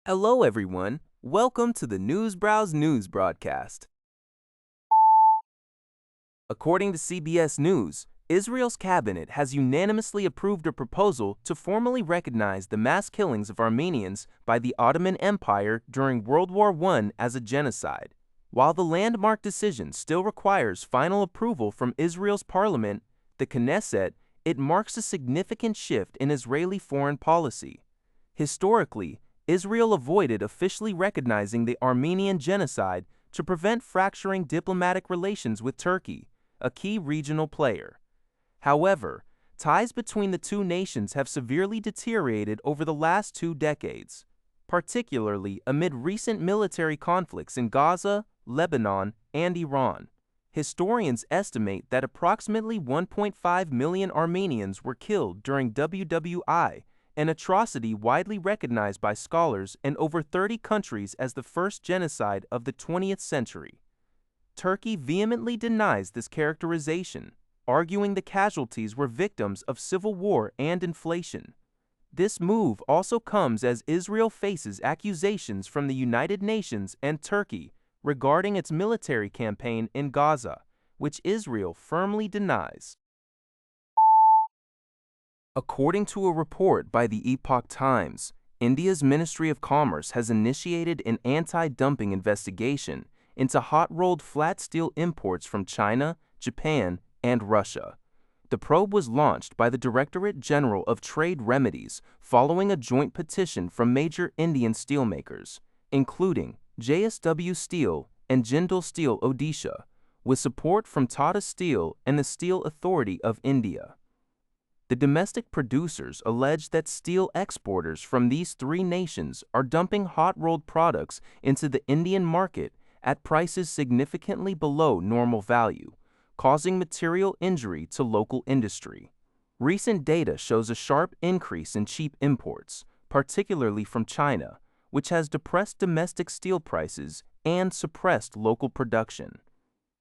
Hello, everyone. Welcome to the Newsbrowse News broadcast. According to CBS News, Israel's cabinet has unanimously approved a proposal to formally recognize the mass killings of Armenians by the Ottoman Empire during World War I as a genocide. While the landmark decision still requires final approval from Israel's parliament, the Knesset, it marks a significant shift in Israeli foreign policy. Historically, Israel avoided officially recognizing the Armenian genocide to prevent fracturing diplomatic relations with Turkey, a key regional player. However, ties between the two nations have severely deteriorated over the last 2 decades, particularly amid recent military conflicts in Gaza, Lebanon, and Iran. Historians estimate that approximately 1.5 million Armenians were killed during WWI, an atrocity widely recognized by scholars in over 30 countries as the first genocide of the 20th century. Turkey vehemently denies this characterization, arguing the casualties were victims of civil war and inflation. This move also comes as Israel faces accusations from the United Nations and Turkey regarding its military campaign in Gaza, which Israel firmly denies. According to a report by the Epoch Times, India's Ministry of Commerce has initiated an anti-dumping investigation into hot-rolled flat steel imports from China, Japan, and Russia. The probe was launched by the Directorate General of Trade Remedies following a joint petition from major Indian steelmakers, including JSW Steel and Jindal Steel Odisha, with support from Tata Steel and the Steel Authority of India. The domestic producers allege that steel exporters from these 3 nations are dumping hot-rolled products into the Indian market at prices significantly below normal value, causing material injury to local industry. Recent data shows a sharp increase in cheap imports, particularly from China, which has depressed domestic steel prices and suppressed local production.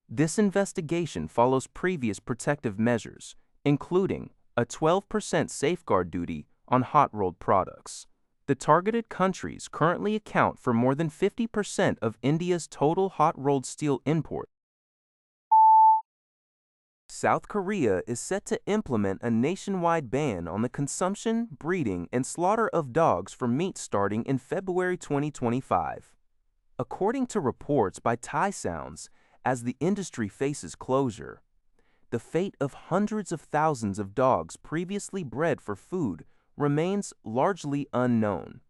This investigation follows previous protective measures, including a 12% safeguard duty on hot-rolled products. The targeted countries currently account for more than 50% of India's total hot-rolled steel imports. South Korea is set to implement a nationwide ban on the consumption, breeding, and slaughter of dogs for meat starting in February 2025. According to reports by Thai Sounds, as the industry faces closure, the fate of hundreds of thousands of dogs previously bred for food remains largely unknown.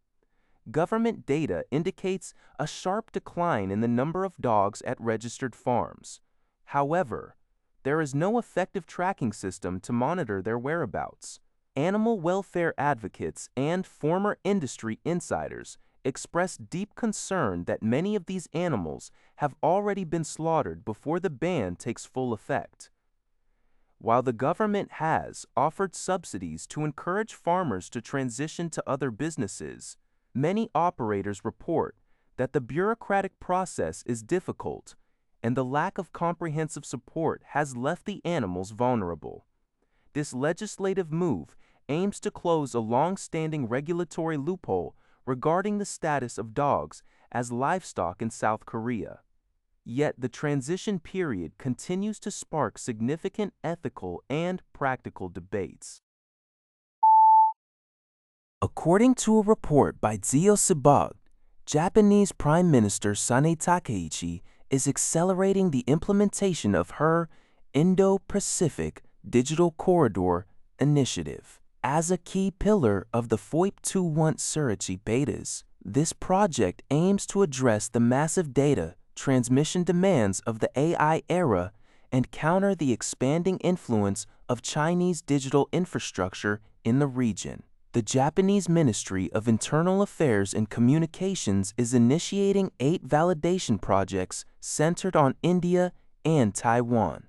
Government data indicates a sharp decline in the number of dogs at registered farms. However, there is no effective tracking system to monitor their whereabouts. Animal welfare advocates and former industry insiders express deep concern that many of these animals have already been slaughtered before the ban takes full effect. While the government has offered subsidies to encourage farmers to transition to other businesses, many operators report that the bureaucratic process is difficult and the lack of comprehensive support has left the animals vulnerable. This legislative move aims to close a long-standing regulatory loophole regarding the status of dogs as livestock in South Korea. Yet the transition period continues to spark significant ethical and practical debates. According to a report by Genocide, Japanese Prime Minister Sanae Takaichi is accelerating the implementation of her Indo-Pacific Digital Corridor initiative. As a key pillar of the FOIP21 Surichi betas, this project aims to address the massive data transmission demands of the AI era and counter the expanding influence of Chinese digital infrastructure in the region. The Japanese Ministry of Internal Affairs and Communications is initiating 8 validation projects centered on India and Taiwan.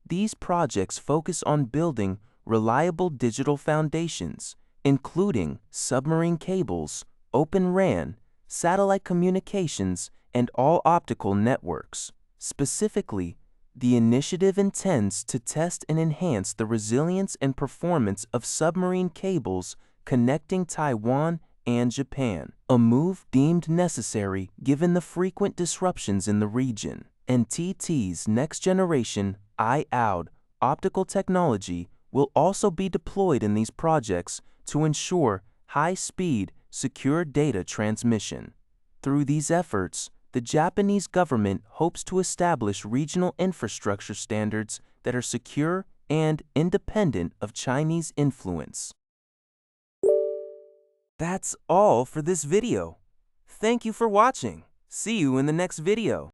These projects focus on building reliable digital foundations, including submarine cables, Open RAN, satellite communications, and all optical networks. Specifically, the initiative intends to test and enhance the resilience and performance of submarine cables connecting Taiwan and Japan, a move deemed necessary given the frequent disruptions in the region. NTT's next-generation I-OUD optical technology will also be deployed in these projects to ensure high-speed, secure data transmission. Through these efforts, the Japanese government hopes to establish regional infrastructure standards that are secure and independent of Chinese influence. That's all for this video. Thank you for watching. See you in the next video.